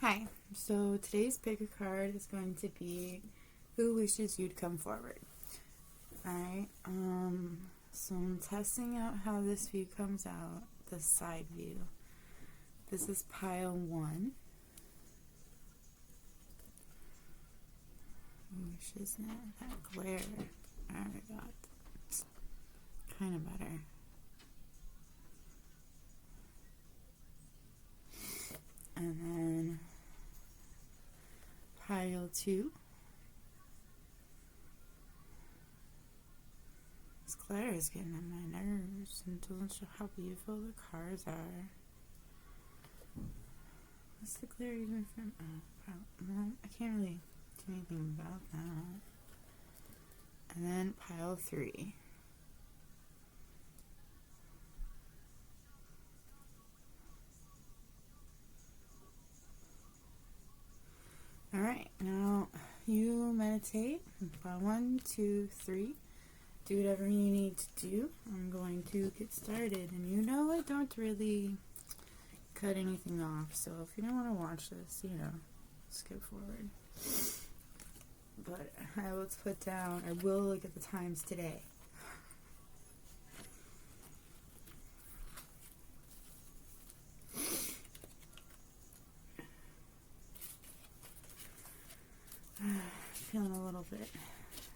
Hi, so today's picker card is going to be who wishes you'd come forward. Alright, so I'm testing out how this view comes out, the side view. This is pile 1. Who wishes that glare? There we go. It's kind of better. And then pile 2. This glare is getting on my nerves and doesn't show how beautiful the cards are. What's the glare even from? Well, I can't really do anything about that. And then pile 3. Alright, now you meditate. Pile 1, 2, 3. Do whatever you need to do. I'm going to get started. And you know I don't really cut anything off, so if you don't want to watch this, skip forward. But I will look at the times today. Feeling a little bit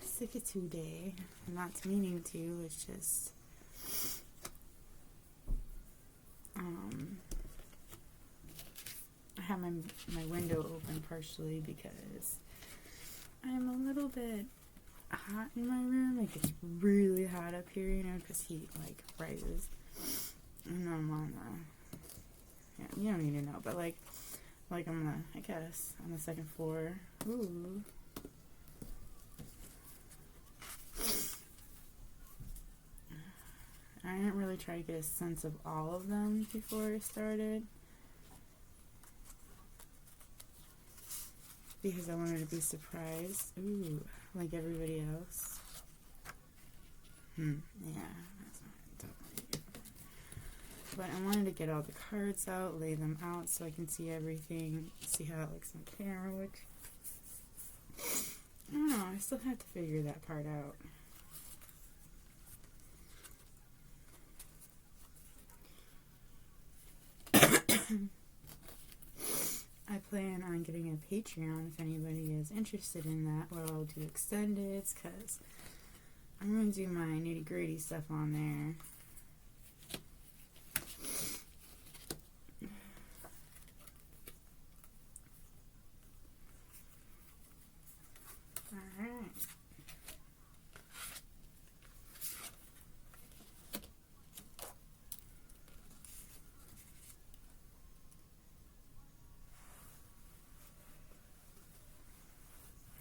sick of today. I'm not meaning to, it's just I have my window open partially because I'm a little bit hot in my room. Like, it's really hot up here, because heat rises. And I'm on you don't need to know, but I'm I guess on the second floor. Ooh. I didn't really try to get a sense of all of them before I started, because I wanted to be surprised. Ooh, like everybody else. Yeah, that's not totally. But I wanted to get all the cards out, lay them out so I can see everything, see how it looks on camera, which I don't know, I still have to figure that part out. I plan on getting a Patreon if anybody is interested in that, where I'll do extendeds, because I'm going to do my nitty-gritty stuff on there. Alright.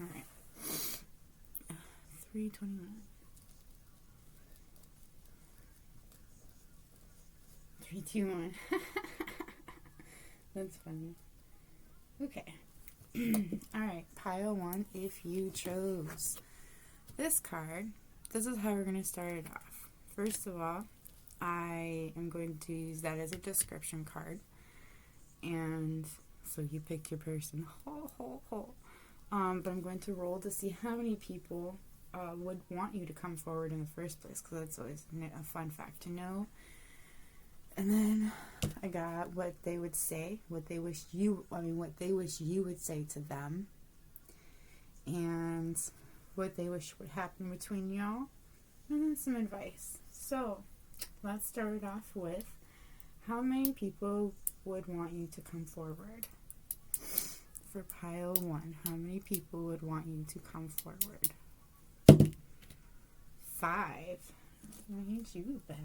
Alright. 321. 321. That's funny. Okay. Alright, pile 1, if you chose this card, this is how we're going to start it off. First of all, I am going to use that as a description card. And so you picked your person. But I'm going to roll to see how many people would want you to come forward in the first place, because that's always a fun fact to know. And then I got what they would say, what they wish you would say to them, and what they wish would happen between y'all, and then some advice. So let's start off with how many people would want you to come forward. For pile 1, how many people would want you to come forward? 5. Ain't you best?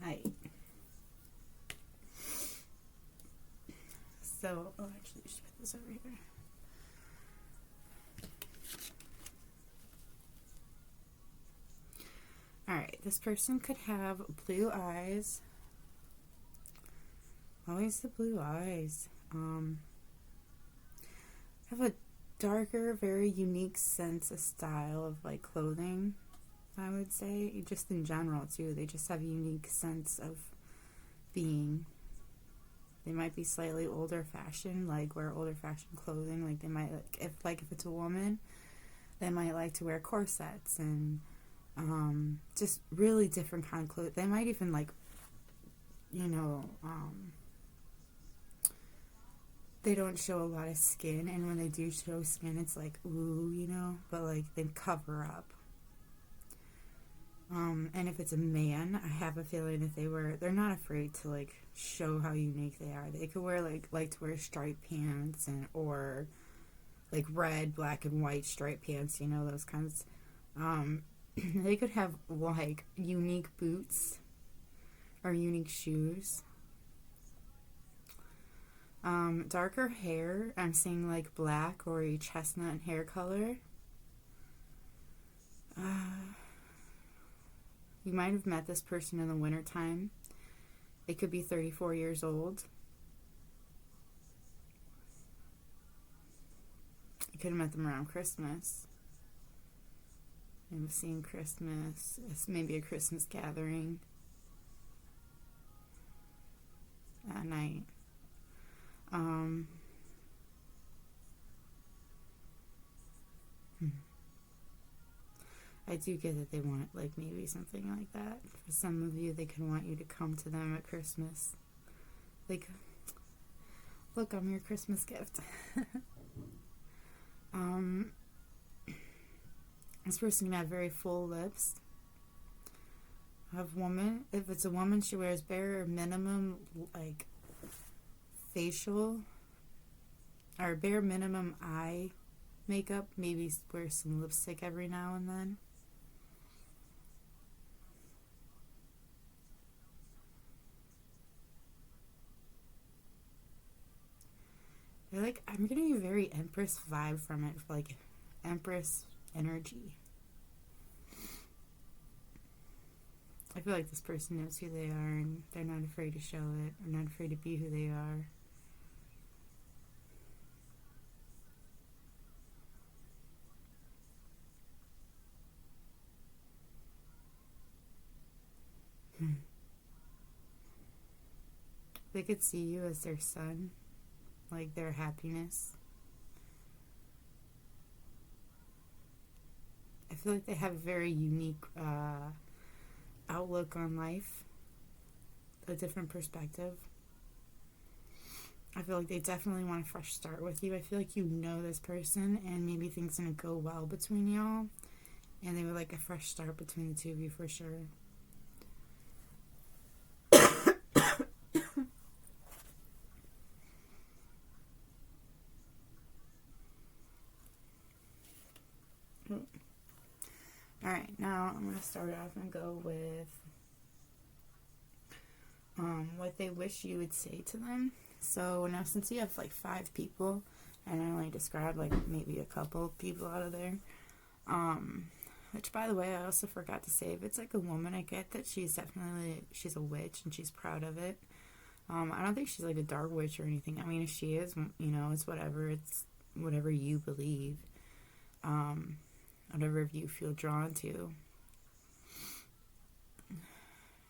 8. So, actually, I should put this over here. Alright, this person could have blue eyes. Always the blue eyes. Have a darker, very unique sense of style of clothing, I would say. Just in general too, they just have a unique sense of being. They might be slightly older fashioned, like wear older fashioned clothing. Like they might, if it's a woman, they might like to wear corsets and just really different kind of clothes. They might even like, you know, they don't show a lot of skin, and when they do show skin, it's like, ooh, you know, but like they cover up. And if it's a man, I have a feeling if they're not afraid to like show how unique they are. They could wear like to wear striped pants or like red, black, and white striped pants, you know, those kinds. They could have like unique boots or unique shoes. Darker hair, I'm seeing like black or a chestnut hair color. You might have met this person in the wintertime. They could be 34 years old. You could have met them around Christmas. I'm seeing Christmas. It's maybe a Christmas gathering at night. I do get that they want like maybe something like that. For some of you, they could want you to come to them at Christmas. Like, look, I'm your Christmas gift. This person can have very full lips. If it's a woman, she wears bare minimum like facial or bare minimum eye makeup. Maybe wear some lipstick every now and then. I'm getting a very Empress vibe from it, like Empress energy. I feel like this person knows who they are and they're not afraid to show it, or not afraid to be who they are. They could see you as their sun, like their happiness. I feel like they have a very unique outlook on life, a different perspective. I feel like they definitely want a fresh start with you. I feel like you know this person and maybe things gonna go well between y'all, and they would like a fresh start between the two of you for sure. Alright, now I'm going to start off and go with what they wish you would say to them. So now since you have like 5 people, and I only described like maybe a couple people out of there, which by the way I also forgot to say, if it's like a woman, I get that she's a witch and she's proud of it. I don't think she's like a dark witch or anything. I mean, if she is, you know, it's whatever you believe. Whatever you feel drawn to.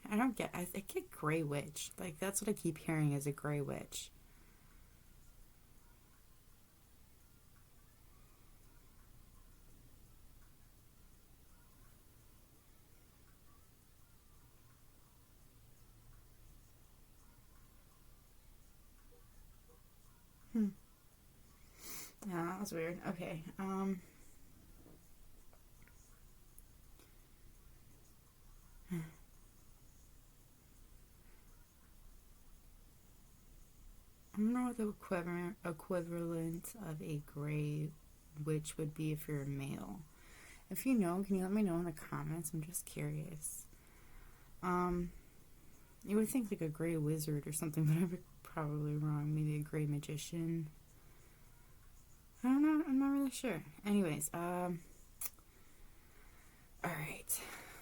I get gray witch. Like, that's what I keep hearing is a gray witch. Yeah, that was weird. Okay, I don't know what the equivalent of a gray witch would be if you're a male. If you know, can you let me know in the comments? I'm just curious. You would think like a gray wizard or something, but I'm probably wrong. Maybe a gray magician. I don't know. I'm not really sure. Anyways, alright.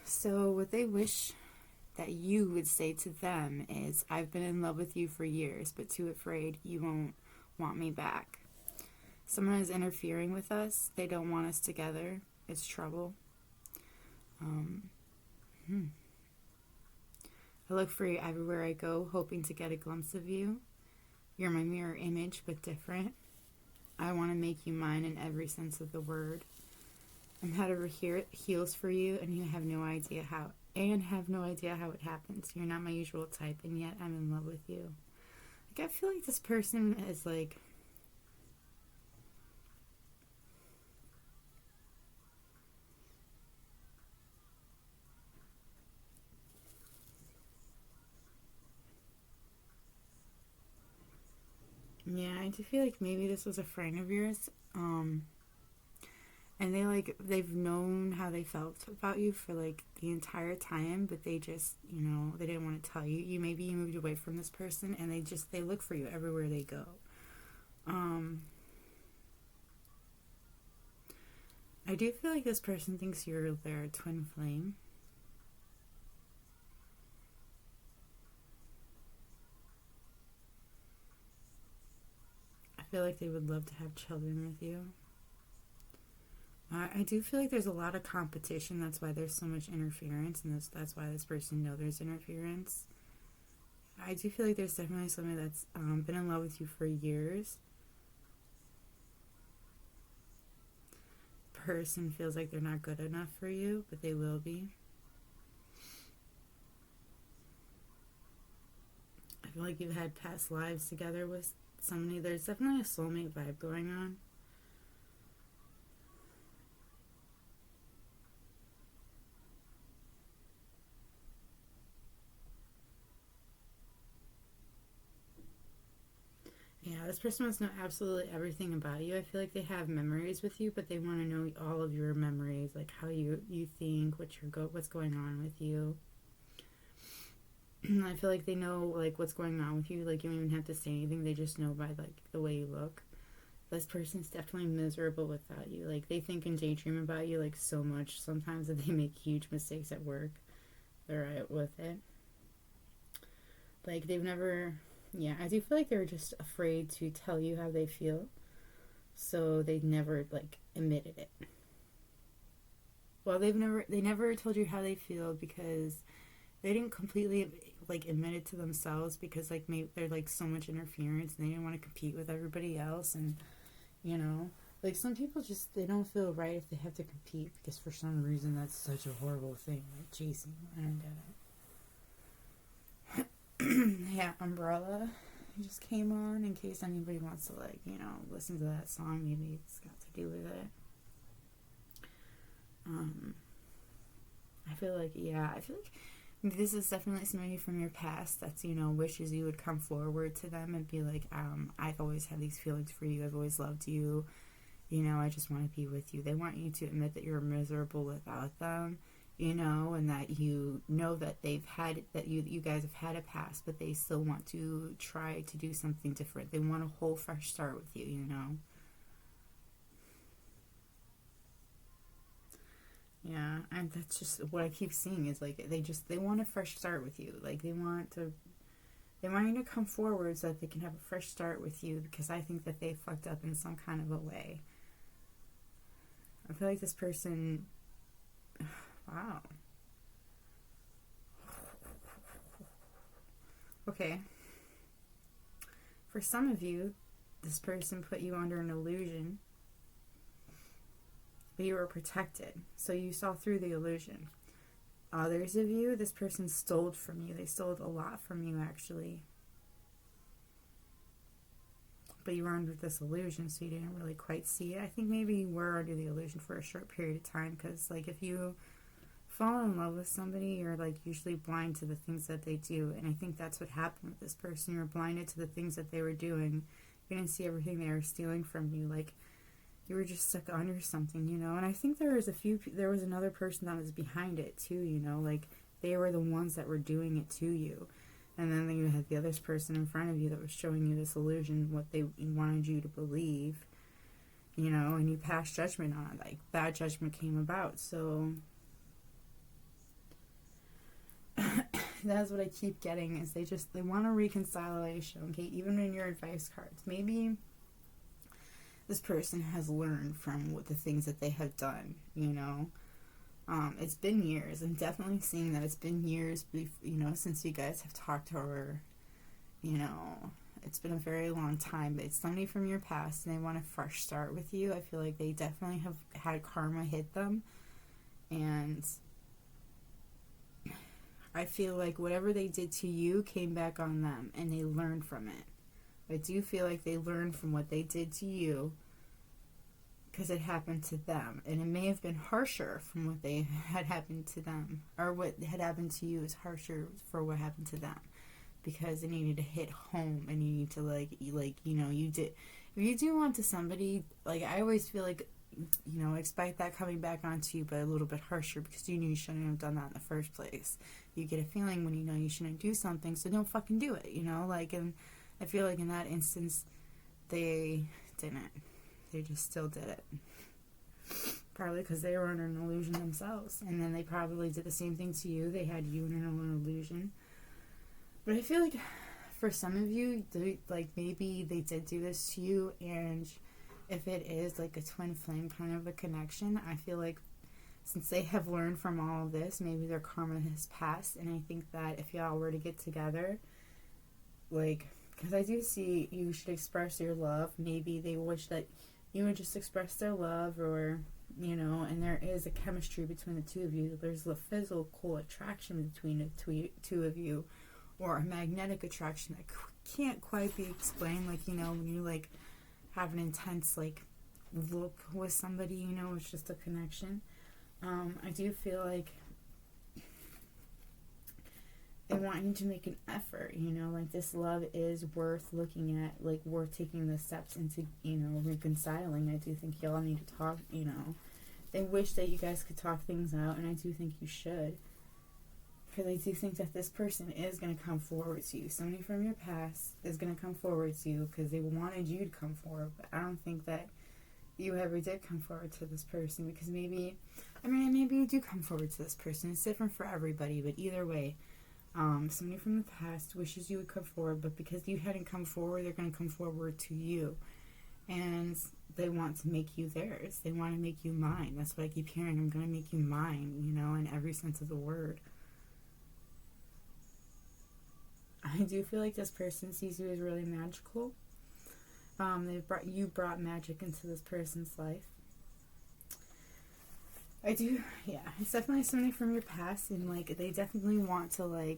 So what they wish that you would say to them is, I've been in love with you for years, but too afraid you won't want me back. Someone is interfering with us. They don't want us together. It's trouble. I look for you everywhere I go, hoping to get a glimpse of you. You're my mirror image, but different. I want to make you mine in every sense of the word. I'm head over heels for you, and you have no idea how. And have no idea how it happens. You're not my usual type, and yet I'm in love with you. Like, I feel like this person is like... Yeah, I do feel like maybe this was a friend of yours. And they've known how they felt about you for like the entire time, but they just, they didn't want to tell you. Maybe you moved away from this person, and they look for you everywhere they go. I do feel like this person thinks you're their twin flame. I feel like they would love to have children with you. I do feel like there's a lot of competition. That's why there's so much interference, and that's why this person knows there's interference. I do feel like there's definitely somebody that's been in love with you for years. Person feels like they're not good enough for you, but they will be. I feel like you've had past lives together with somebody. There's definitely a soulmate vibe going on. Yeah, this person wants to know absolutely everything about you. I feel like they have memories with you, but they want to know all of your memories, like how you think, what's going on with you. I feel like they know like what's going on with you. Like, you don't even have to say anything. They just know by like the way you look. This person's definitely miserable without you. Like, they think and daydream about you like so much sometimes that they make huge mistakes at work. They're right with it. Like, they've never... Yeah, I do feel like they're just afraid to tell you how they feel. So they never like admitted it. Well, they never told you how they feel because they didn't completely like admit it to themselves, because like maybe they're like so much interference and they didn't want to compete with everybody else. And like some people just, they don't feel right if they have to compete, because for some reason that's such a horrible thing, like chasing. I don't get it. Yeah, Umbrella just came on, in case anybody wants to like listen to that song. Maybe it's got to do with it. I feel like this is definitely somebody from your past that's wishes you would come forward to them and be like, I've always had these feelings for you, I've always loved you, I just want to be with you. They want you to admit that you're miserable without them, and that that you guys have had a past, but they still want to try to do something different. They want a whole fresh start with you, Yeah, and that's just what I keep seeing is like they want a fresh start with you. Like they want you to come forward so that they can have a fresh start with you, because I think that they fucked up in some kind of a way. I feel like this person... Wow. Okay. For some of you, this person put you under an illusion, but you were protected, so you saw through the illusion. Others of you, this person stole from you. They stole a lot from you, actually. But you were under this illusion, so you didn't really quite see it. I think maybe you were under the illusion for a short period of time, because like if you fall in love with somebody, you're like usually blind to the things that they do, and I think that's what happened with this person. You were blinded to the things that they were doing. You didn't see everything they were stealing from you. Like, you were just stuck under something, and I think there was another person that was behind it too, like they were the ones that were doing it to you, and then you had the other person in front of you that was showing you this illusion, what they wanted you to believe, and you passed judgment on it. Like, bad judgment came about. So that's what I keep getting, is they want a reconciliation. Okay, even in your advice cards, maybe this person has learned from the things that they have done. It's been years. I'm definitely seeing that it's been years, since you guys have talked, or It's been a very long time, but it's somebody from your past and they want a fresh start with you. I feel like they definitely have had karma hit them, and I feel like whatever they did to you came back on them and they learned from it. I do feel like they learned from what they did to you because it happened to them, and it may have been harsher from what they had happened to them, or what had happened to you is harsher for what happened to them, because it needed to hit home, and you need to you did, if you do want to somebody, like, I always feel like, expect that coming back onto you, but a little bit harsher, because you knew you shouldn't have done that in the first place. You get a feeling when you know you shouldn't do something, so don't fucking do it, and I feel like in that instance they didn't. They just still did it. Probably because they were under an illusion themselves. And then they probably did the same thing to you. They had you in an illusion. But I feel like for some of you, maybe they did do this to you. And if it is like a twin flame kind of a connection, I feel like since they have learned from all of this, maybe their karma has passed. And I think that if y'all were to get together, because I do see you should express your love. Maybe they wish that you would just express their love, or, and there is a chemistry between the two of you. There's a physical attraction between the two of you, or a magnetic attraction that can't quite be explained. When you, have an intense, look with somebody, it's just a connection. I do feel like they want you to make an effort, this love is worth looking at, worth taking the steps into, reconciling. I do think y'all need to talk, they wish that you guys could talk things out, and I do think you should, because I do think that this person is going to come forward to you. Somebody from your past is going to come forward to you because they wanted you to come forward, but I don't think that you ever did come forward to this person, because maybe you do come forward to this person. It's different for everybody, but either way, somebody from the past wishes you would come forward, but because you hadn't come forward, they're going to come forward to you, and they want to make you theirs. They want to make you mine. That's what I keep hearing. I'm going to make you mine, in every sense of the word. I do feel like this person sees you as really magical. You brought magic into this person's life. I do, yeah. It's definitely somebody from your past, and, they definitely want to,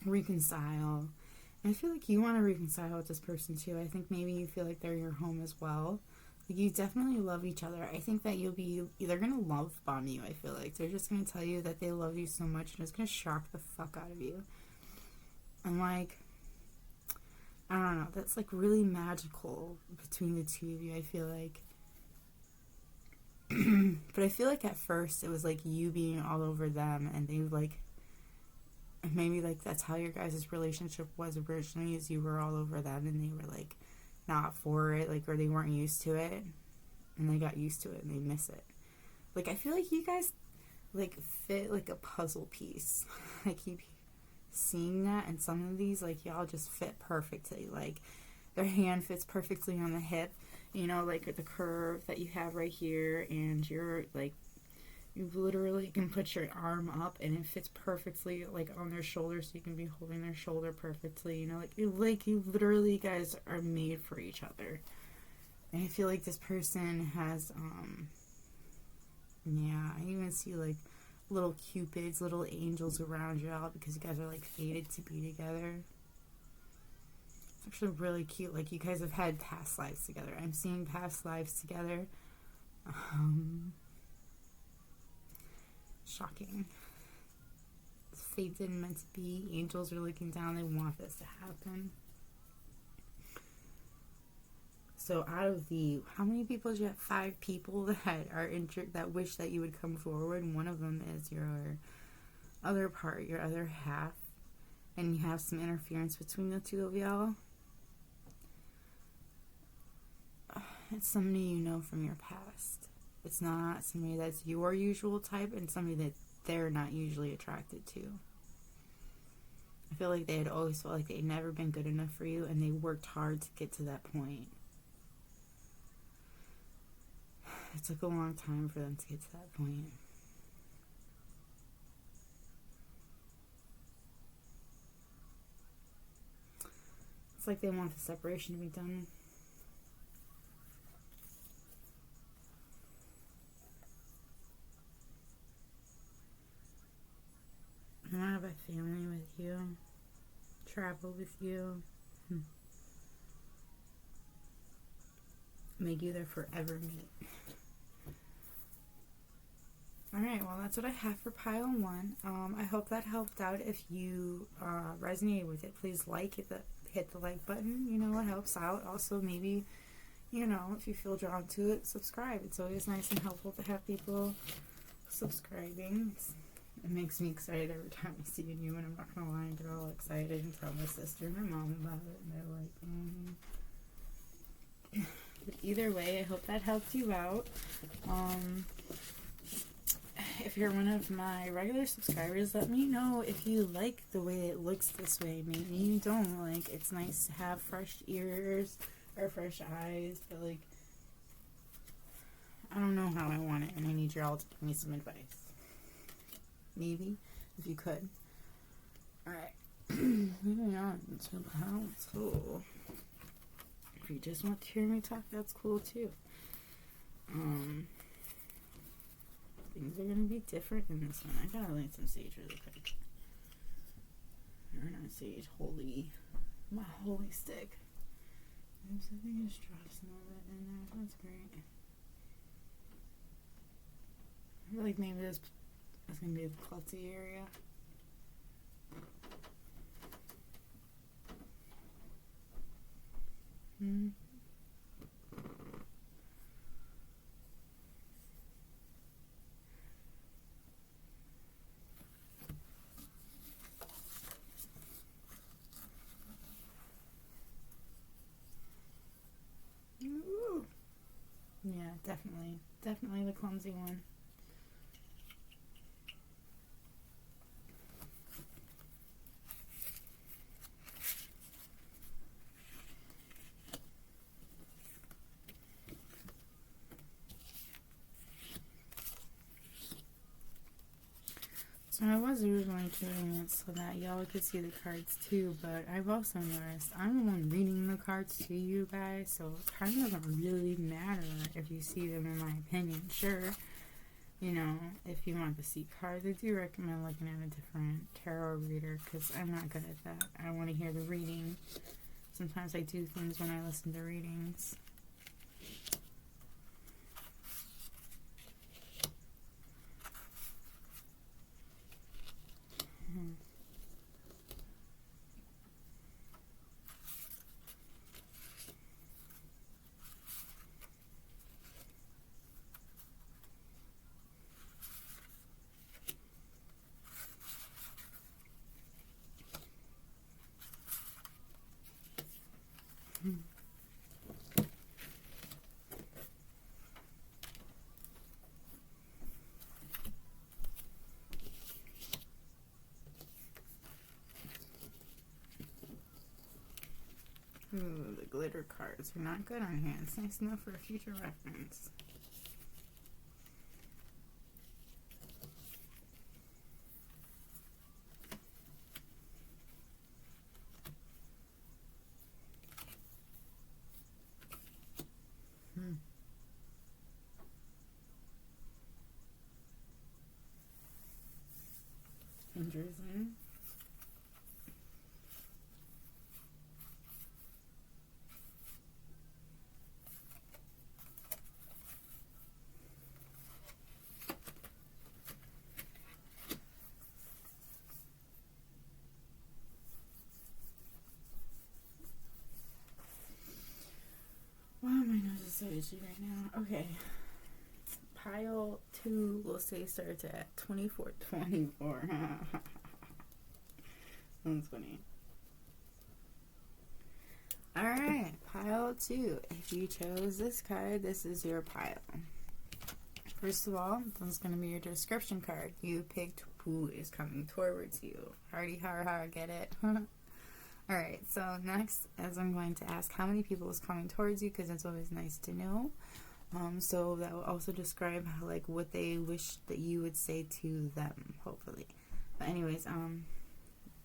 reconcile. And I feel like you want to reconcile with this person, too. I think maybe you feel like they're your home as well. You definitely love each other. I think that they're going to love bomb you, I feel like. They're just going to tell you that they love you so much, and it's going to shock the fuck out of you. And, I don't know. That's, really magical between the two of you, I feel like. But I feel like at first it was you being all over them, and they maybe that's how your guys' relationship was originally, is you were all over them and they were not for it, or they weren't used to it, and they got used to it and they miss it. I feel like you guys fit a puzzle piece. I keep seeing that, and some of these y'all just fit perfectly. Their hand fits perfectly on the hip, the curve that you have right here, and you're you literally can put your arm up and it fits perfectly on their shoulder, so you can be holding their shoulder perfectly. You literally guys are made for each other. And I feel like this person has I even see little cupids, little angels around you all, because you guys are fated to be together. It's actually really cute. You guys have had past lives together. I'm seeing past lives together. Shocking. Fate didn't meant to be. Angels are looking down. They want this to happen. So out of how many people did you have? 5 people that are that wish that you would come forward. And one of them is your other part, your other half. And you have some interference between the two of y'all. It's somebody you know from your past. It's not somebody that's your usual type, and somebody that they're not usually attracted to. I feel like they had always felt like they'd never been good enough for you, and they worked hard to get to that point. It took a long time for them to get to that point. It's like they want the separation to be done. I want to have a family with you, travel with you, make you their forever mate. Alright, well that's what I have for pile 1. I hope that helped out. If you resonated with it, please hit the like button. You know, it helps out. Also, maybe, you know, if you feel drawn to it, subscribe. It's always nice and helpful to have people subscribing. It makes me excited every time I see a new one. I'm not gonna lie, I get all excited and tell my sister and my mom about it, and they're like, But either way, I hope that helped you out. If you're one of my regular subscribers, let me know if you like the way it looks this way. Maybe you don't. Like, it's nice to have fresh ears or fresh eyes, but like, I don't know how I want it, and I need you all to give me some advice. Maybe, if you could. Alright, moving on to how to. If you just want to hear me talk, that's cool too. Things are going to be different in this one. I gotta light some sage really quick. Or not sage, my holy stick. Oops, I think I just dropped some of it in there. That's great. I feel like maybe that's going to be the klutzy area. Ooh. Yeah, definitely the clumsy one. So I was originally doing it so that y'all could see the cards too, but I've also noticed I'm the one reading the cards to you guys, so it kind of doesn't really matter if you see them, in my opinion. Sure, you know, if you want to see cards, I do recommend looking at a different tarot reader, because I'm not good at that. I want to hear the reading. Sometimes I do things when I listen to readings. Ooh, the glitter cards are not good on hand. It's nice enough for a future reference. Interesting. Wow, my nose is so itchy right now. Okay. Pile 2 will say starts at 2424. That's funny. Alright, pile 2. If you chose this card, this is your pile. First of all, this is going to be your description card. You picked who is coming towards you. Hardy har har, get it? Alright, so next, as I'm going to ask how many people is coming towards you, because it's always nice to know. So that will also describe how, like, what they wish that you would say to them, hopefully. But anyways,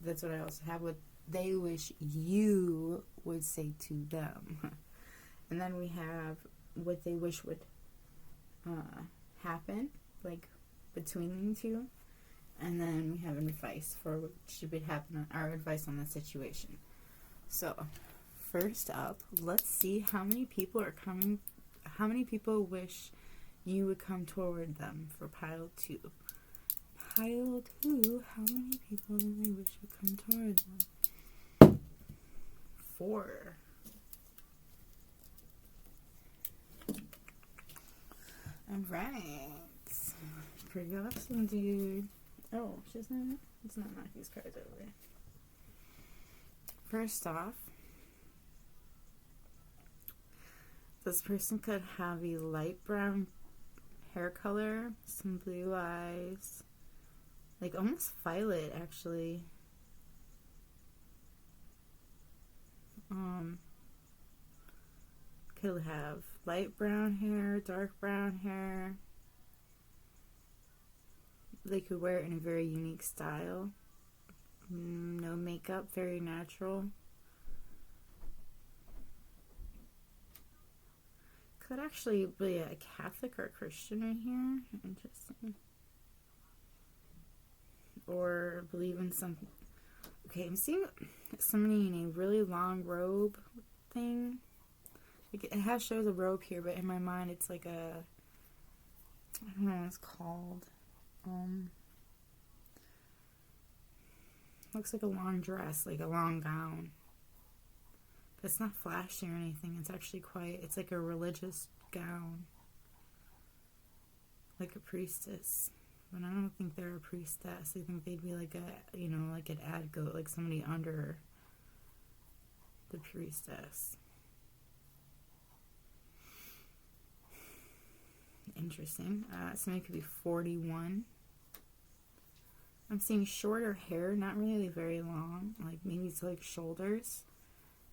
that's what I also have with they wish you would say to them. And then we have what they wish would happen, like between you two. And then we have advice for what should happen, our advice on the situation. So, first up, let's see how many people are coming, how many people wish you would come toward them for pile 2. Pile 2, how many people do they wish would come toward them? 4. Alright. Pretty awesome, dude. Oh, she's not. Let's not knock these cards over. First off, this person could have a light brown hair color, some blue eyes, like almost violet actually. Could have light brown hair, dark brown hair. They could wear it in a very unique style. No makeup, very natural. Could actually be a Catholic or a Christian right here. Interesting. Or believe in something. Okay, I'm seeing somebody in a really long robe thing. Like it shows a robe here, but in my mind it's like a, I don't know what it's called. Looks like a long dress, like a long gown. But it's not flashy or anything. It's actually it's like a religious gown. Like a priestess. But I don't think they're a priestess. I think they'd be like like an ad goat, like somebody under the priestess. Interesting. Somebody could be 41. I'm seeing shorter hair, not really very long. Like maybe it's like shoulders,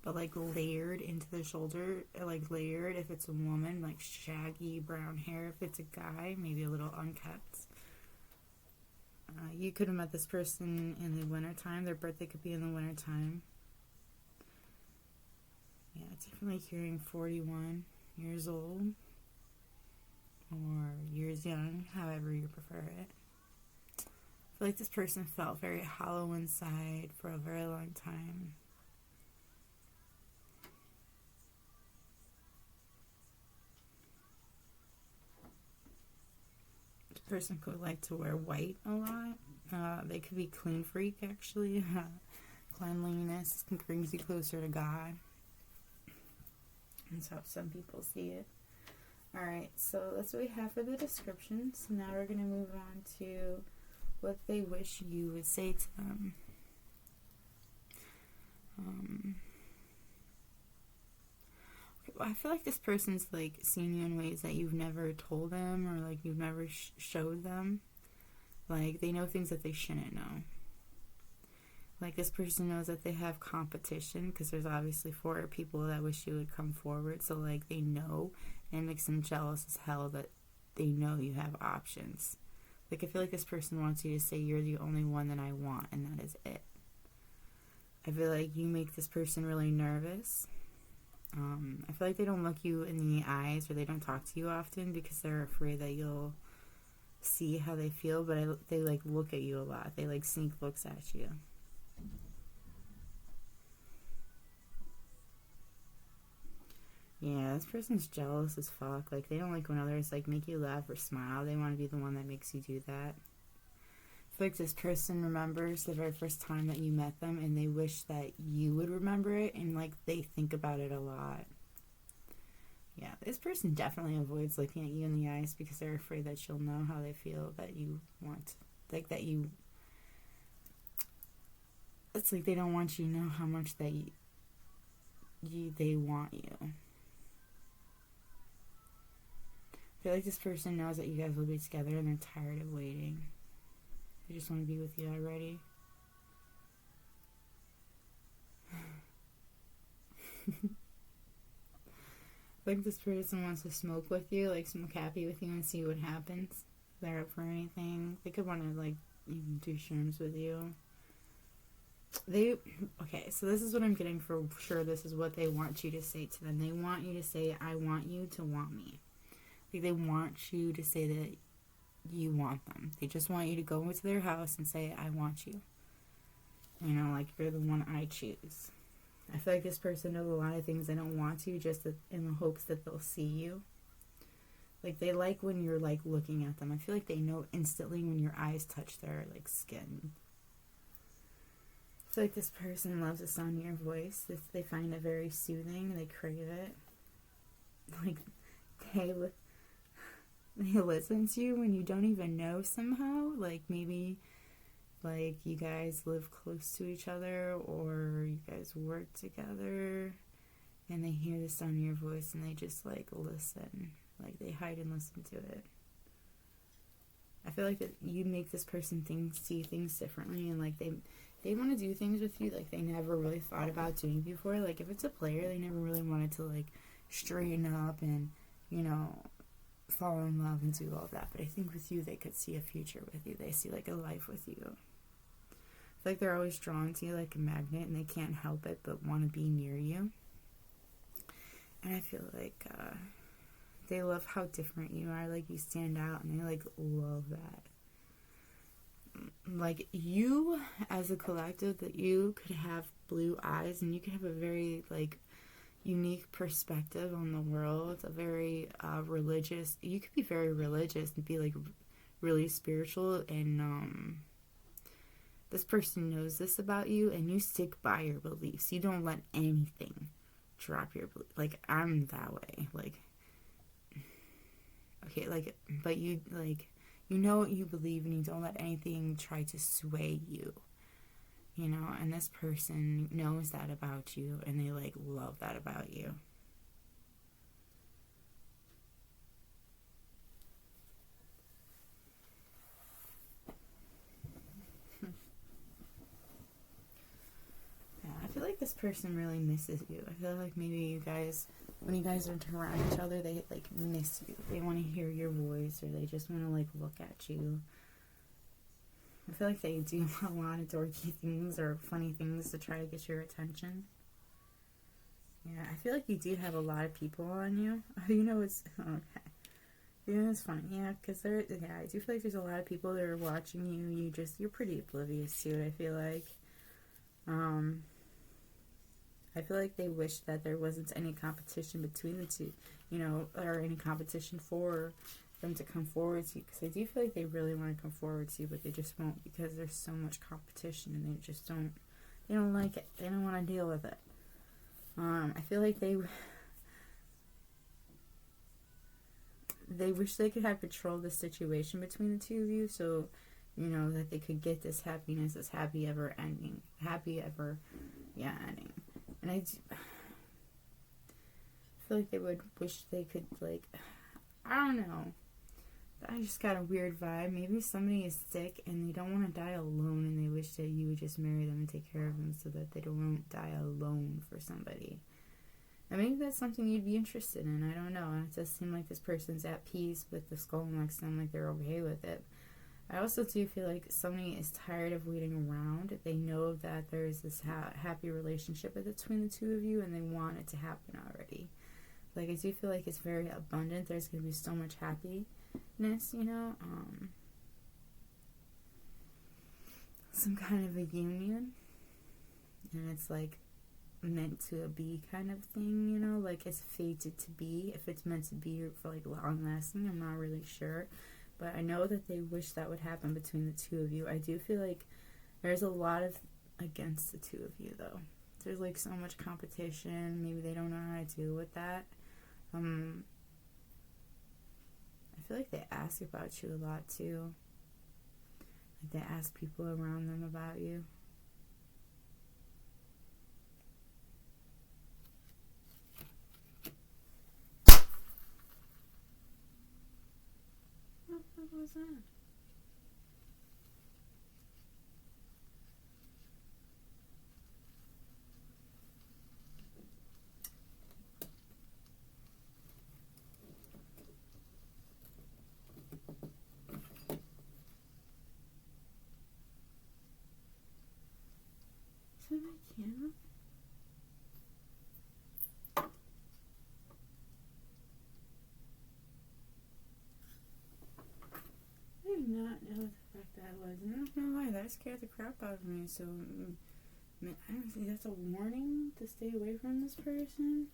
but like layered into the shoulder, like layered if it's a woman, like shaggy brown hair. If it's a guy, maybe a little unkept. You could have met this person in the wintertime. Their birthday could be in the wintertime. Yeah, definitely hearing 41 years old. Or years young, however you prefer it. I feel like this person felt very hollow inside for a very long time. This person could like to wear white a lot. They could be clean freak, actually. Cleanliness brings you closer to God. That's how some people see it. Alright, so that's what we have for the description. So now we're going to move on to what they wish you would say to them. I feel like this person's like seeing you in ways that you've never told them or like you've never showed them. Like they know things that they shouldn't know. Like this person knows that they have competition because there's obviously 4 people that wish you would come forward. So like they know, and it makes them jealous as hell that they know you have options. Like I feel like this person wants you to say you're the only one that I want, and that is it. I feel like you make this person really nervous. I feel like they don't look you in the eyes or they don't talk to you often because they're afraid that you'll see how they feel, but they like look at you a lot. They like sneak looks at you. Yeah, this person's jealous as fuck. Like, they don't like when others, like, make you laugh or smile. They want to be the one that makes you do that. I feel like this person remembers the very first time that you met them, and they wish that you would remember it, and, like, they think about it a lot. Yeah, this person definitely avoids looking at you in the eyes because they're afraid that you'll know how they feel, that you want, like, that you... It's like they don't want you to know how much they want you. I feel like this person knows that you guys will be together and they're tired of waiting. They just want to be with you already. I think this person wants to smoke with you, like smoke happy with you and see what happens. If they're up for anything. They could want to like even do shrooms with you. okay, so this is what I'm getting for sure. This is what they want you to say to them. They want you to say, I want you to want me. Like, they want you to say that you want them. They just want you to go into their house and say, I want you. You know, like, you're the one I choose. I feel like this person knows a lot of things they don't want to, just in the hopes that they'll see you. Like, they like when you're, like, looking at them. I feel like they know instantly when your eyes touch their, like, skin. I feel like this person loves the sound of your voice. They find it very soothing. They crave it. Like, they listen to you when you don't even know somehow. Like, maybe, like, you guys live close to each other or you guys work together and they hear the sound of your voice and they just, like, listen. Like, they hide and listen to it. I feel like that you make this person see things differently, and, like, they want to do things with you, like, they never really thought about doing before. Like, if it's a player, they never really wanted to, like, straighten up and, you know, fall in love and do all that. But I think with you, they could see a future with you. They see, like, a life with you. I feel like they're always drawn to you like a magnet, and they can't help it but want to be near you. And I feel like, they love how different you are. Like, you stand out, and they, like, love that. Like, you, as a collective, that you could have blue eyes, and you could have a very, like, unique perspective on the world, a very, religious, you could be very religious and be, like, really spiritual, and, this person knows this about you, and you stick by your beliefs. You don't let anything drop your beliefs. Like, I'm that way. Like, okay, like, but you, like, you know what you believe, and you don't let anything try to sway you, you know, and this person knows that about you, and they, like, love that about you. Yeah, I feel like this person really misses you. I feel like maybe you guys, when you guys are around each other, they, like, miss you. They want to hear your voice, or they just want to, like, look at you. I feel like they do a lot of dorky things or funny things to try to get your attention. Yeah, I feel like you do have a lot of people on you. You know, it's, okay. You know, it's funny. Yeah, because I do feel like there's a lot of people that are watching you. You're pretty oblivious to it, I feel like. I feel like they wish that there wasn't any competition between the two, you know, or any competition for them to come forward to you, because I do feel like they really want to come forward to you, but they just won't, because there's so much competition, and they just don't like it. They don't want to deal with it. I feel like they wish they could have control of the situation between the two of you, so, you know, that they could get this happiness, this happy ever ending. And I feel like they would wish they could, like, I don't know. I just got a weird vibe. Maybe somebody is sick and they don't want to die alone, and they wish that you would just marry them and take care of them so that they don't die alone for somebody. And maybe that's something you'd be interested in. I don't know. It does seem like this person's at peace with the skull next to them, like they're okay with it. I also do feel like somebody is tired of waiting around. They know that there's this happy relationship between the two of you, and they want it to happen already. Like, I do feel like it's very abundant. There's going to be so much happiness, you know. Some kind of a union. And it's, like, meant to be kind of thing, you know. Like, it's fated to be. If it's meant to be for, like, long lasting, I'm not really sure. But I know that they wish that would happen between the two of you. I do feel like there's a lot of against the two of you, though. There's, like, so much competition. Maybe they don't know how to deal with that. I feel like they ask about you a lot, too. Like, they ask people around them about you. What was that? that was. I'm not gonna lie, that scared the crap out of me. So, I don't think that's a warning to stay away from this person.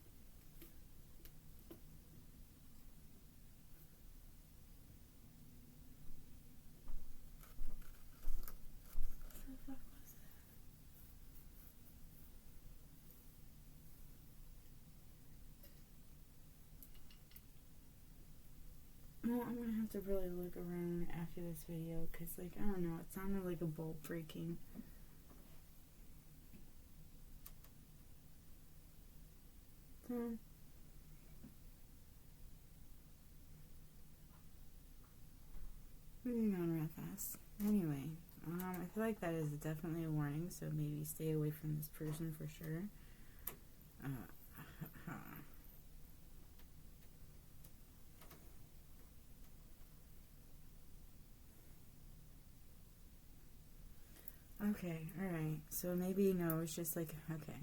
What the fuck was that? Well, I'm gonna have to really look around after this video, because, like, I don't know, it sounded like a bolt breaking. So, moving on real fast. Anyway, I feel like that is definitely a warning, so maybe stay away from this person for sure. Okay, alright. So maybe, no, it's just like, okay.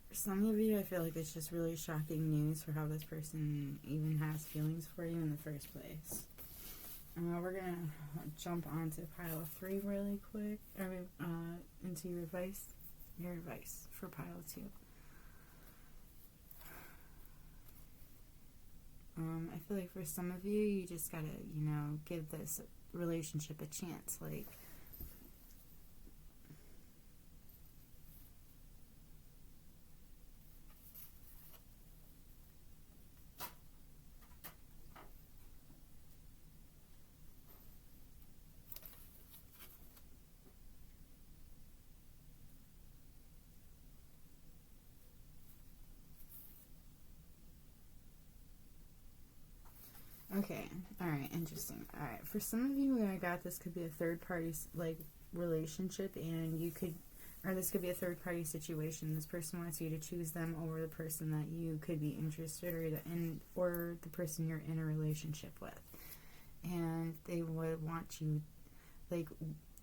For some of you, I feel like it's just really shocking news for how this person even has feelings for you in the first place. We're gonna jump onto pile 3 really quick. Into your advice. Your advice for pile 2. I feel like for some of you, you just gotta, give this relationship a chance. Like, okay, alright, interesting. Alright, for some of you, I got this could be a third party, like, relationship, and you could, or this could be a third party situation. This person wants you to choose them over the person that you could be interested or the person you're in a relationship with. And they would want you, like,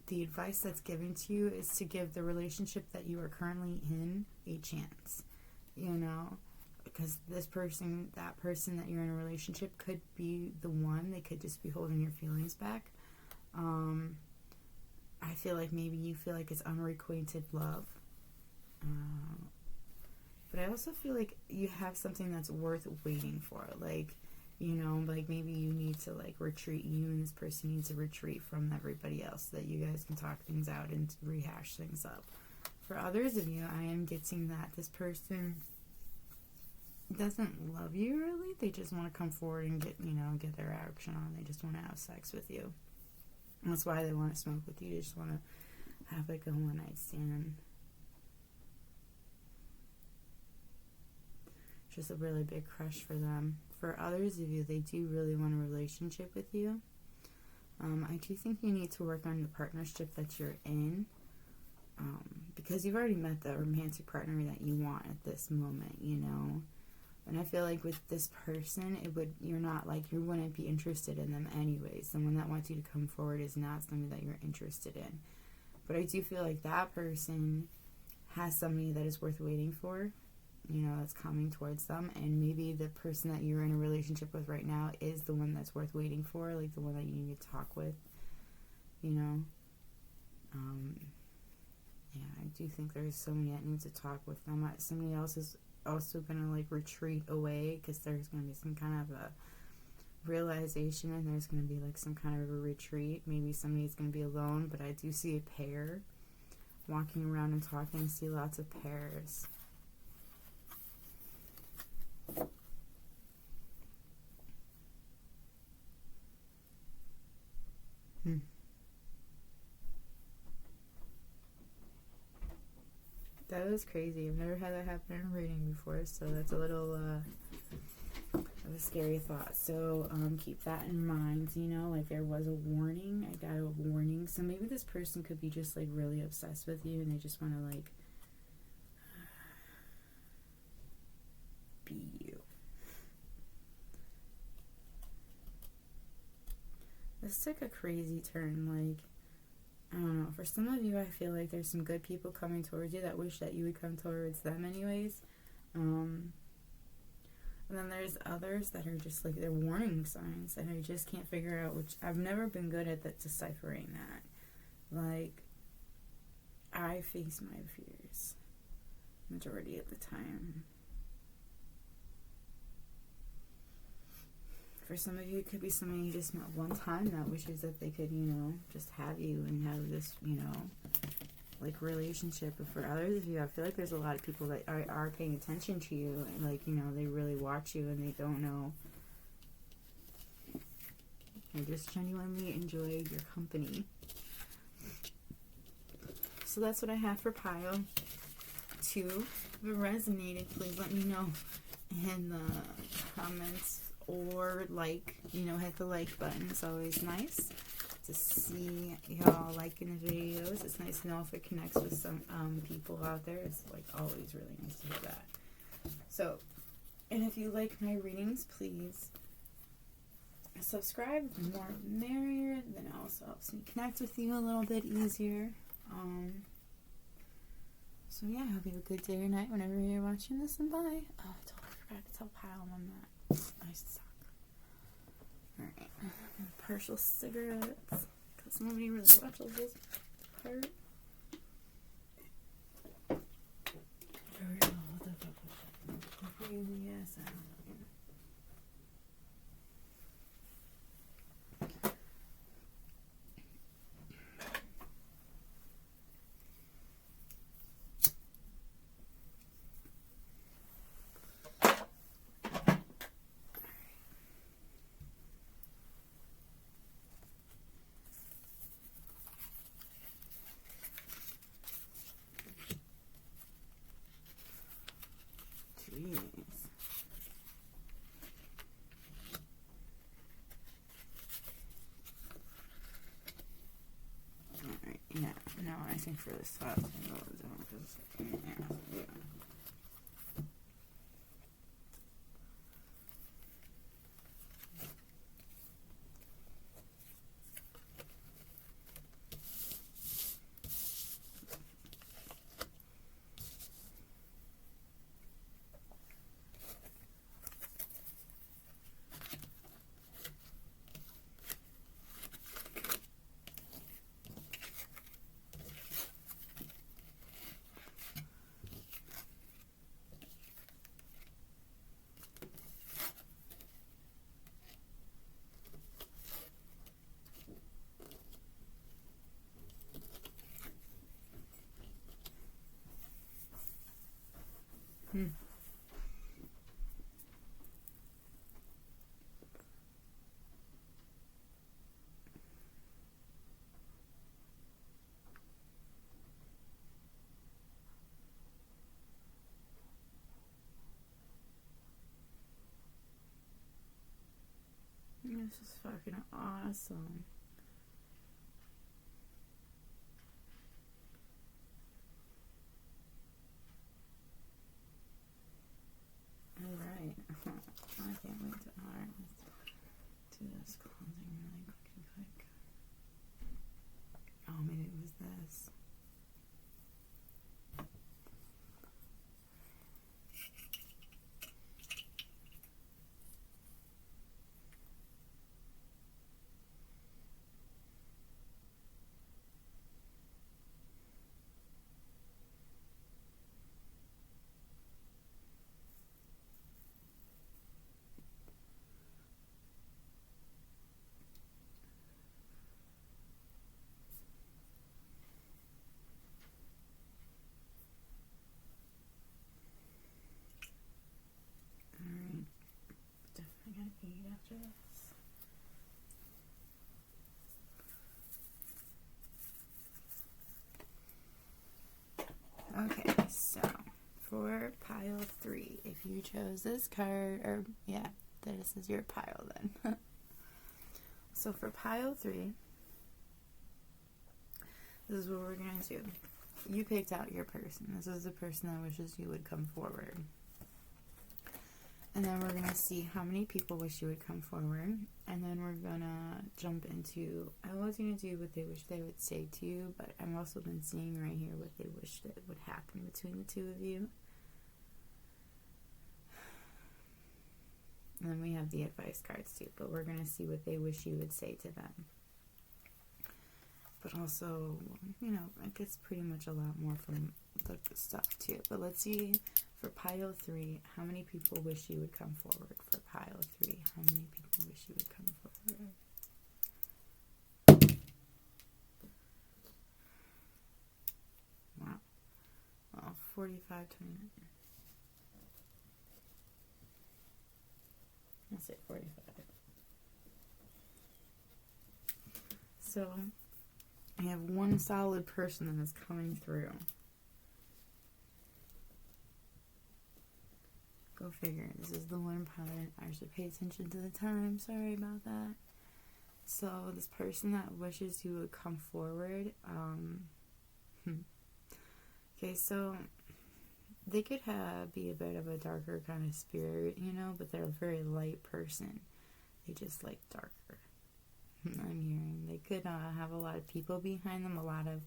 the advice that's given to you is to give the relationship that you are currently in a chance, because this person, that person that you're in a relationship could be the one. They could just be holding your feelings back. I feel like maybe you feel like it's unrequited love. But I also feel like you have something that's worth waiting for. Like, like maybe you need to, like, retreat. You and this person need to retreat from everybody else so that you guys can talk things out and rehash things up. For others of you, I am getting that this person doesn't love you really. They just want to come forward and get their action on. They just want to have sex with you. And that's why they want to smoke with you. They just want to have, like, a one night stand. Just a really big crush for them. For others of you, they do really want a relationship with you. I do think you need to work on the partnership that you're in, because you've already met the romantic partner that you want at this moment, And I feel like with this person, you wouldn't be interested in them anyways. Someone that wants you to come forward is not somebody that you're interested in. But I do feel like that person has somebody that is worth waiting for, that's coming towards them. And maybe the person that you're in a relationship with right now is the one that's worth waiting for, like the one that you need to talk with, I do think there's somebody that needs to talk with them. Somebody else is also gonna, like, retreat away, because there's gonna be some kind of a realization, and there's gonna be, like, some kind of a retreat. Maybe somebody's gonna be alone, but I do see a pair walking around and talking. I see lots of pairs. That was crazy. I've never had that happen in reading before, so that's a little of a scary thought. So keep that in mind. Like, there was a warning. I got a warning. So maybe this person could be just, like, really obsessed with you, and they just want to, like, be you. This took a crazy turn. Like, I don't know. For some of you, I feel like there's some good people coming towards you that wish that you would come towards them anyways. And then there's others that are just like, they're warning signs, and I just can't figure out which. I've never been good at deciphering that. Like, I face my fears majority of the time. For some of you, it could be somebody you just met one time that wishes that they could, just have you and have this, like, relationship. But for others of you, I feel like there's a lot of people that are paying attention to you, and, like, they really watch you, and they don't know. They just genuinely enjoy your company. So that's what I have for pile 2. If it resonated, please let me know in the comments, or hit the like button. It's always nice to see y'all liking the videos. It's nice to know if it connects with some people out there. It's like always really nice to hear that. So, and if you like my readings, please subscribe. The more merrier. Then it also helps me connect with you a little bit easier. So yeah, I hope you have a good day or night whenever you're watching this, and bye. Oh, I totally forgot to tell Pile on that. I suck. Alright. Partial cigarettes. Because nobody really watches this part. Yes, I don't know. Alright, yeah. No, I think for this top, yeah. This is fucking awesome. Alright. I can't wait to. Alright, let's do this cleansing really quick. Oh, maybe it was this. Alright. Definitely gotta eat after this. Okay, so for pile 3, if you chose this card, or yeah, this is your pile then. So for pile 3, this is what we're gonna do. You picked out your person. This is the person that wishes you would come forward. And then we're going to see how many people wish you would come forward. And then we're going to jump into, I was going to do what they wish they would say to you, but I've also been seeing right here what they wish that would happen between the two of you. And then we have the advice cards too, but we're going to see what they wish you would say to them. But also, you know, it gets pretty much a lot more from the stuff too. But let's see, for pile 3, how many people wish you would come forward? For pile 3, how many people wish you would come forward? Wow. Well, 45, 29. I'll say 45. So, I have one solid person that is coming through. Go figure. This is the one pilot. I should pay attention to the time. Sorry about that. So, this person that wishes you would come forward. Okay, so they could be a bit of a darker kind of spirit, you know, but they're a very light person. They just like darker. I'm hearing they could have a lot of people behind them, a lot of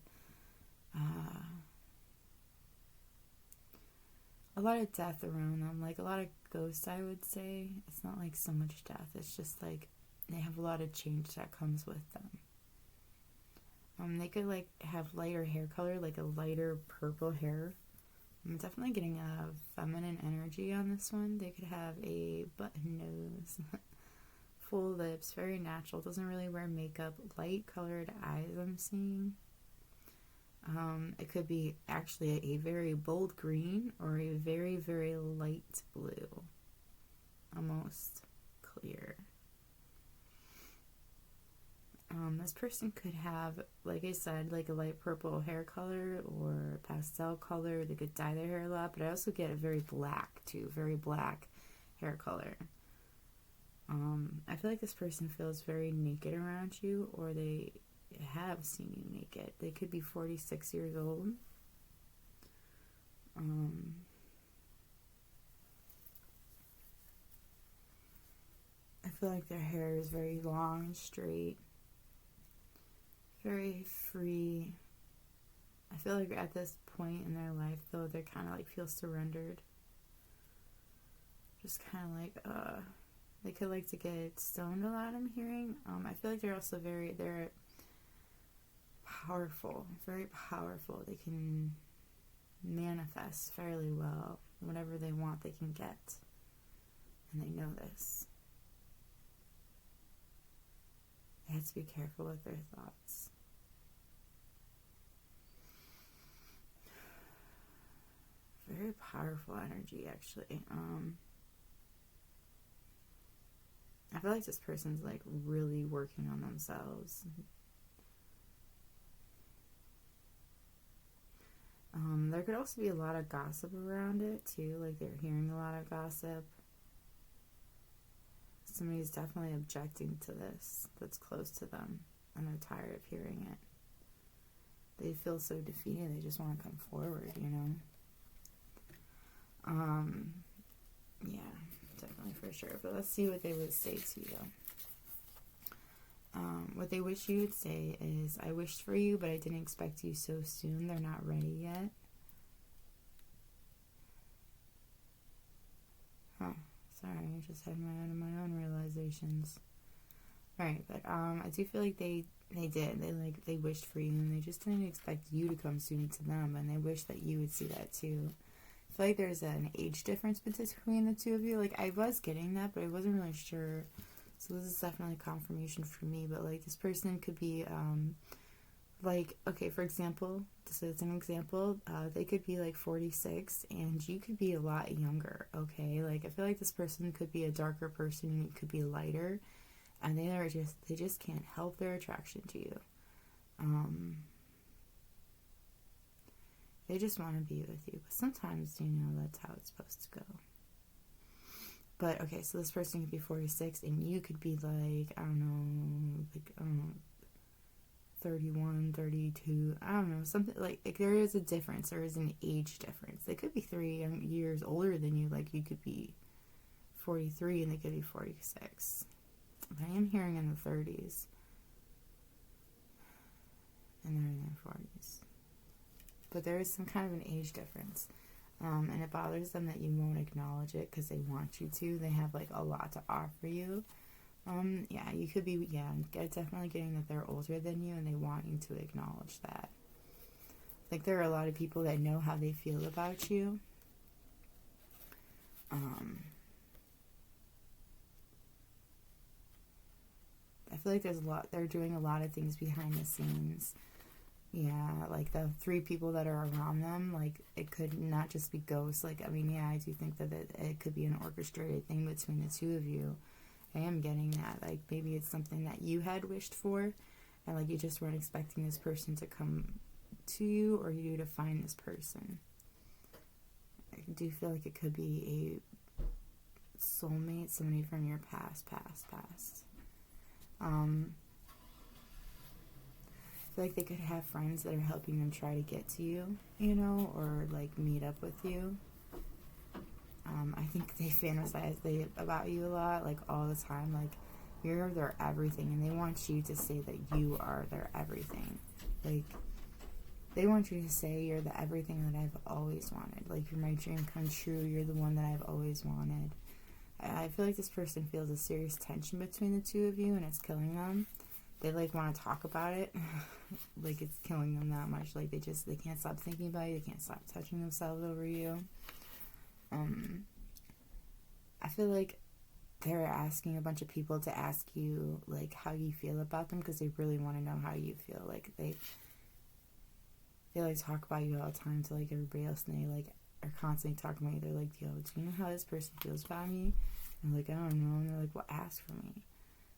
death around them, like a lot of ghosts, I would say. It's not like so much death, it's just like they have a lot of change that comes with them. They could like have lighter hair color, like a lighter purple hair. I'm definitely getting a feminine energy on this one. They could have a button nose, full lips, very natural, doesn't really wear makeup, light colored eyes I'm seeing. It could be actually a very bold green or a very, very light blue. Almost clear. This person could have, like I said, like a light purple hair color or pastel color. They could dye their hair a lot, but I also get a very black too, very black hair color. I feel like this person feels very naked around you, or they have seen you naked. They could be 46 years old. I feel like their hair is very long and straight. Very free. I feel like at this point in their life, though, they're kind of like feel surrendered. Just kind of like, they could like to get stoned a lot, I'm hearing. I feel like they're also they're powerful, very powerful. They can manifest fairly well. Whatever they want, they can get. And they know this. They have to be careful with their thoughts. Very powerful energy, actually. I feel like this person's like really working on themselves. There could also be a lot of gossip around it too, like they're hearing a lot of gossip. Somebody's definitely objecting to this that's close to them, and they're tired of hearing it. They feel so defeated, they just want to come forward, you know? Yeah, definitely for sure. But let's see what they would say to you. What they wish you would say is, I wished for you, but I didn't expect you so soon. They're not ready yet. Huh. Sorry, I just had my own realizations. Right, but I do feel like they did. They wished for you, and they just didn't expect you to come soon to them, and they wish that you would see that too. I feel like there's an age difference between the two of you. Like, I was getting that, but I wasn't really sure. So this is definitely confirmation for me. But like, this person could be like, okay, for example, this is an example, they could be like 46 and you could be a lot younger. Okay, like I feel like this person could be a darker person and you could be lighter, and they just can't help their attraction to you. They just want to be with you, but sometimes, you know, that's how it's supposed to go. But okay, so this person could be 46 and you could be like, I don't know, 31, 32, I don't know, something like there is a difference. There is an age difference. They could be 3 years older than you, like you could be 43 and they could be 46. But I am hearing in the 30s. And they're in their 40s. But there is some kind of an age difference. And it bothers them that you won't acknowledge it because they want you to. They have like a lot to offer you. Yeah, you could be, definitely getting that they're older than you and they want you to acknowledge that. Like, there are a lot of people that know how they feel about you. I feel like they're doing a lot of things behind the scenes. Yeah, like the 3 people that are around them, like, it could not just be ghosts. Like, I mean, yeah, I do think that it could be an orchestrated thing between the 2 of you. I am getting that. Like, maybe it's something that you had wished for, and, like, you just weren't expecting this person to come to you or you to find this person. I do feel like it could be a soulmate, somebody from your past. I feel like they could have friends that are helping them try to get to you, or, like, meet up with you. I think they fantasize about you a lot, like, all the time. Like, you're their everything, and they want you to say that you are their everything. Like, they want you to say you're the everything that I've always wanted. Like, you're my dream come true. You're the one that I've always wanted. I feel like this person feels a serious tension between the 2 of you, and it's killing them. They, like, want to talk about it. Like, it's killing them that much. Like, they can't stop thinking about you. They can't stop touching themselves over you. I feel like they're asking a bunch of people to ask you, like, how you feel about them, because they really want to know how you feel. Like, they like talk about you all the time to, like, everybody else, and they, like, are constantly talking about you. They're like, yo, do you know how this person feels about me? And I'm like, I don't know. And they're like, well, ask for me.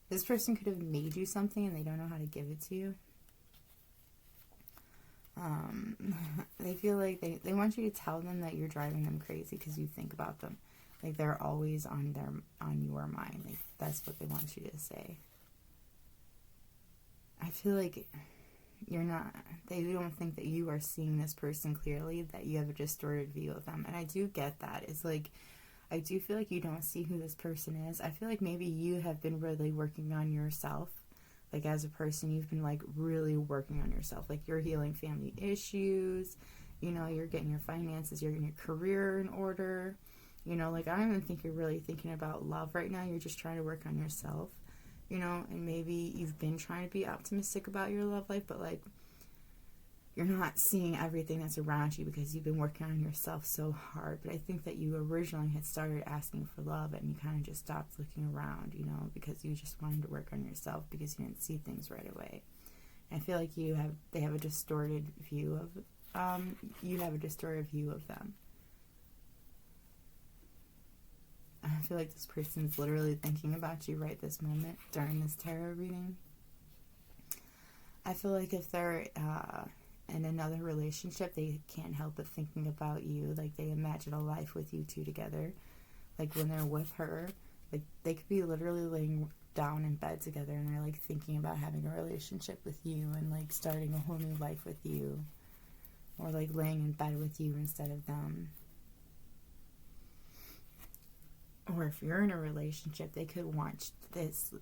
This person could have made you something and they don't know how to give it to you. They feel like they want you to tell them that you're driving them crazy because you think about them. Like, they're always on your mind. Like, that's what they want you to say. I feel like they don't think that you are seeing this person clearly, that you have a distorted view of them. And I do get that. It's like, I do feel like you don't see who this person is. I feel like maybe you have been really working on yourself. Like, as a person, you've been, like, really working on yourself. Like, you're healing family issues. You're getting your finances, you're getting your career in order. Like, I don't even think you're really thinking about love right now. You're just trying to work on yourself. And maybe you've been trying to be optimistic about your love life, but, like, you're not seeing everything that's around you because you've been working on yourself so hard. But I think that you originally had started asking for love and you kind of just stopped looking around, because you just wanted to work on yourself because you didn't see things right away. And I feel like they have a distorted view of, you have a distorted view of them. I feel like this person's literally thinking about you right this moment during this tarot reading. I feel like if they're in another relationship, they can't help but thinking about you. Like, they imagine a life with you 2 together. Like, when they're with her, like, they could be literally laying down in bed together and they're, like, thinking about having a relationship with you and, like, starting a whole new life with you. Or, like, laying in bed with you instead of them. Or if you're in a relationship, they could want this,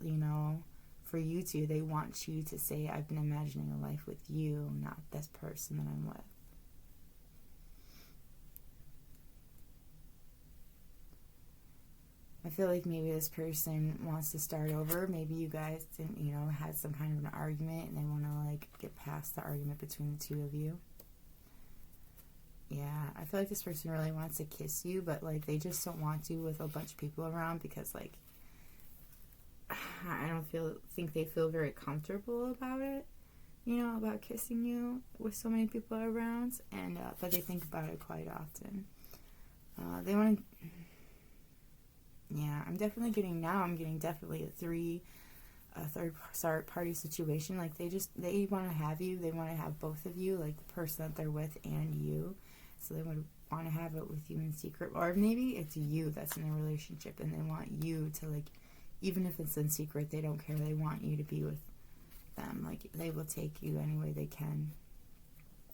for you two. They want you to say, I've been imagining a life with you, not this person that I'm with. I feel like maybe this person wants to start over. Maybe you guys didn't, had some kind of an argument and they want to, like, get past the argument between the 2 of you. Yeah, I feel like this person really wants to kiss you, but, like, they just don't want to with a bunch of people around because, like, I don't think they feel very comfortable about it, about kissing you with so many people around, and but they think about it quite often. They want to, I'm getting definitely a third party situation. Like, they want to have you, they want to have both of you, like, the person that they're with and you. So they would want to have it with you in secret. Or maybe it's you that's in a relationship and they want you to, like, even if it's in secret, they don't care. They want you to be with them. Like, they will take you any way they can.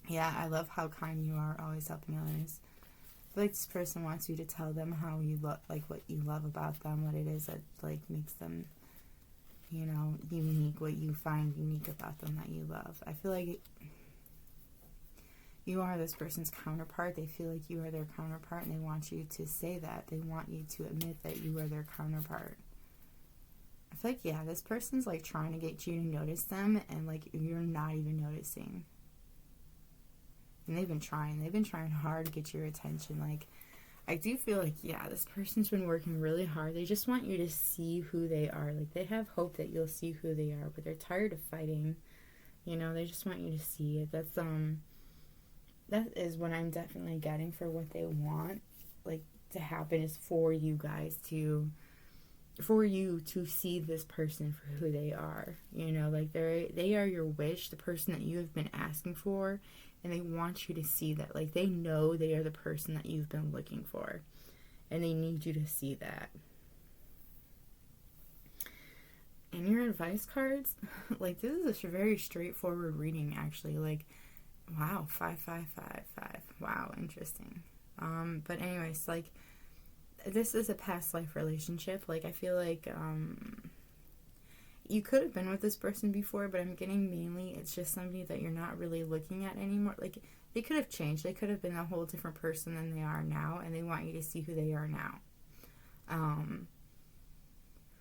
Yeah, I love how kind you are, always helping others. I feel like this person wants you to tell them how you love, like, what you love about them, what it is that, like, makes them, unique, what you find unique about them that you love. I feel like you are this person's counterpart. They feel like you are their counterpart, and they want you to say that. They want you to admit that you are their counterpart. I feel like, yeah, this person's like trying to get you to notice them, and like you're not even noticing. And they've been trying hard to get your attention. Like, I do feel like, yeah, this person's been working really hard. They just want you to see who they are. Like, they have hope that you'll see who they are, but they're tired of fighting. You know, they just want you to see it. That is what I'm definitely getting for what they want, like, to happen, is for you to see this person for who they are. You know, like, they are your wish, the person that you have been asking for, and they want you to see that. Like, they know they are the person that you've been looking for, and they need you to see that. And your advice cards, like, this is a very straightforward reading, actually. Like, wow, 5555. Wow, interesting. But anyways, like, this is a past life relationship. Like, I feel like, you could have been with this person before, but I'm getting mainly it's just somebody that you're not really looking at anymore. Like, they could have changed. They could have been a whole different person than they are now, and they want you to see who they are now.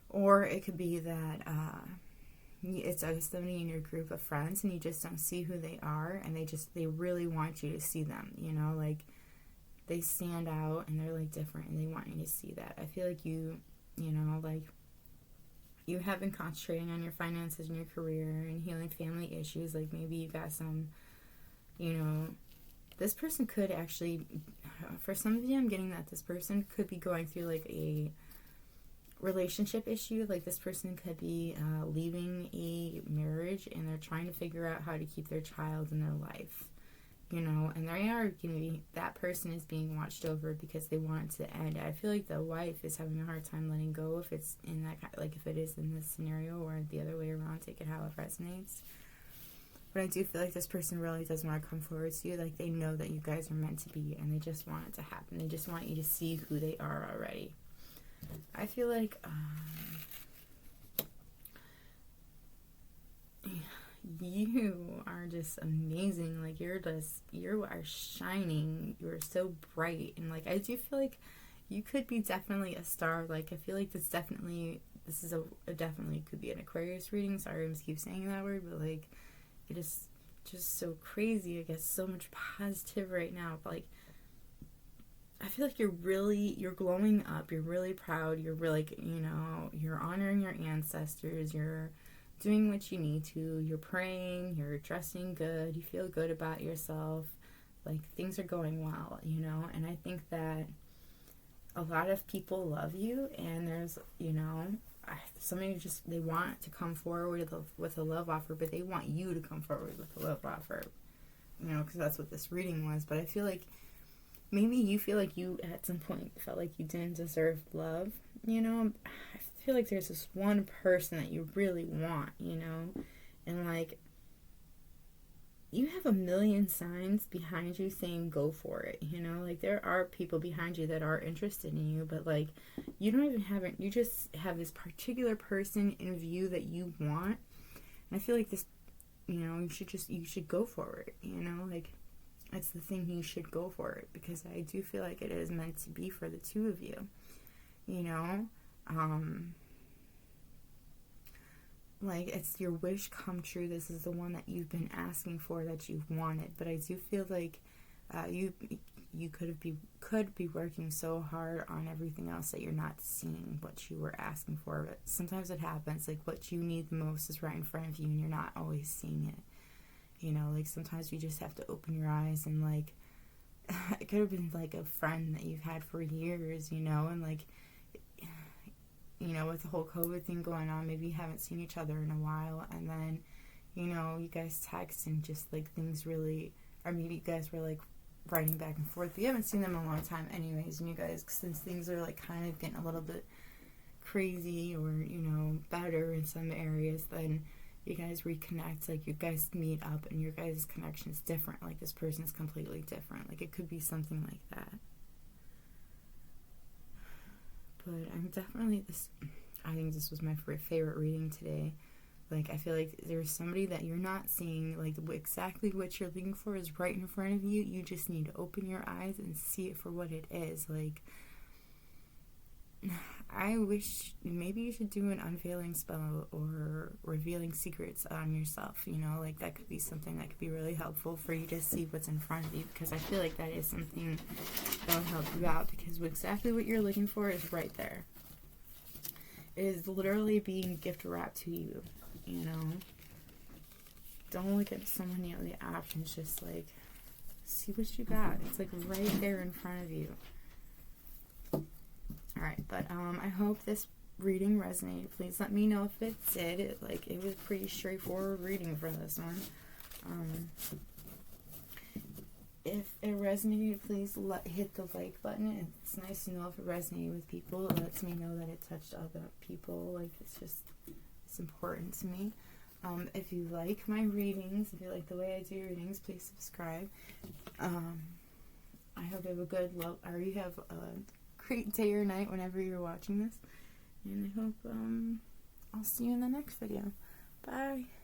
Or it could be that it's somebody in your group of friends, and you just don't see who they are, and they really want you to see them. You know, like, they stand out, and they're like different, and they want you to see that. I feel like you know, like, you have been concentrating on your finances and your career and healing family issues. Like, maybe you got some, you know, this person could actually, for some of you, I'm getting that this person could be going through, like, a relationship issue. Like, this person could be leaving a marriage, and they're trying to figure out how to keep their child in their life. You know, and they are going to be, that person is being watched over because they want it to end. I feel like the wife is having a hard time letting go if it's in that, like, if it is in this scenario, or the other way around, take it how it resonates. But I do feel like this person really does want to come forward to you. Like, they know that you guys are meant to be, and they just want it to happen. They just want you to see who they are already. I feel like, you are just amazing. Like, you are shining. You're so bright. And, like, I do feel like you could be definitely a star. Like, I feel like this definitely could be an Aquarius reading. Sorry, I just keep saying that word, but, like, it is just so crazy. I guess so much positive right now. But, like, I feel like you're glowing up. You're really proud. You're really, like, you know, you're honoring your ancestors. You're doing what you need to. You're praying. You're dressing good. You feel good about yourself. Like, things are going well, you know. And I think that a lot of people love you, and there's, you know, somebody just, they want to come forward with a love offer, but they want you to come forward with a love offer, you know, because that's what this reading was. But I feel like maybe you feel like you at some point felt like you didn't deserve love, you know. I feel like there's this one person that you really want, you know, and, like, you have a million signs behind you saying go for it, you know. Like, there are people behind you that are interested in you, but, like, you don't even have it. You just have this particular person in view that you want, and I feel like this, you know, you should go for it, you know. Like, it's the thing, you should go for it, because I do feel like it is meant to be for the two of you, you know. Like, it's your wish come true. This is the one that you've been asking for, that you've wanted. But I do feel like you could be working so hard on everything else that you're not seeing what you were asking for. But sometimes it happens. Like, what you need the most is right in front of you, and you're not always seeing it. You know, like, sometimes you just have to open your eyes, and, like, it could have been, like, a friend that you've had for years, you know, and, like, you know, with the whole COVID thing going on, maybe you haven't seen each other in a while, and then, you know, you guys text, and just, like, things really, or maybe you guys were, like, writing back and forth, but you haven't seen them in a long time anyways, and you guys, since things are, like, kind of getting a little bit crazy, or, you know, better in some areas, then you guys reconnect. Like, you guys meet up, and your guys' connection is different. Like, this person's completely different. Like, it could be something like that. But I'm definitely I think this was my favorite reading today. Like, I feel like there's somebody that you're not seeing. Like, exactly what you're looking for is right in front of you. You just need to open your eyes and see it for what it is. Like, I wish maybe you should do an unveiling spell or revealing secrets on yourself. You know, like, that could be something that could be really helpful for you to see what's in front of you, because I feel like that is something that will help you out, because exactly what you're looking for is right there. It is literally being gift wrapped to you, you know. Don't look at so many of the options, just like see what you got. It's like right there in front of you. Alright, but I hope this reading resonated. Please let me know if it did. It was pretty straightforward reading for this one. If it resonated, please hit the like button. It's nice to know if it resonated with people. It lets me know that it touched other people. Like, it's important to me. If you like my readings, if you like the way I do readings, please subscribe. I hope you have a good or you have a great day or night whenever you're watching this. And I hope I'll see you in the next video. Bye.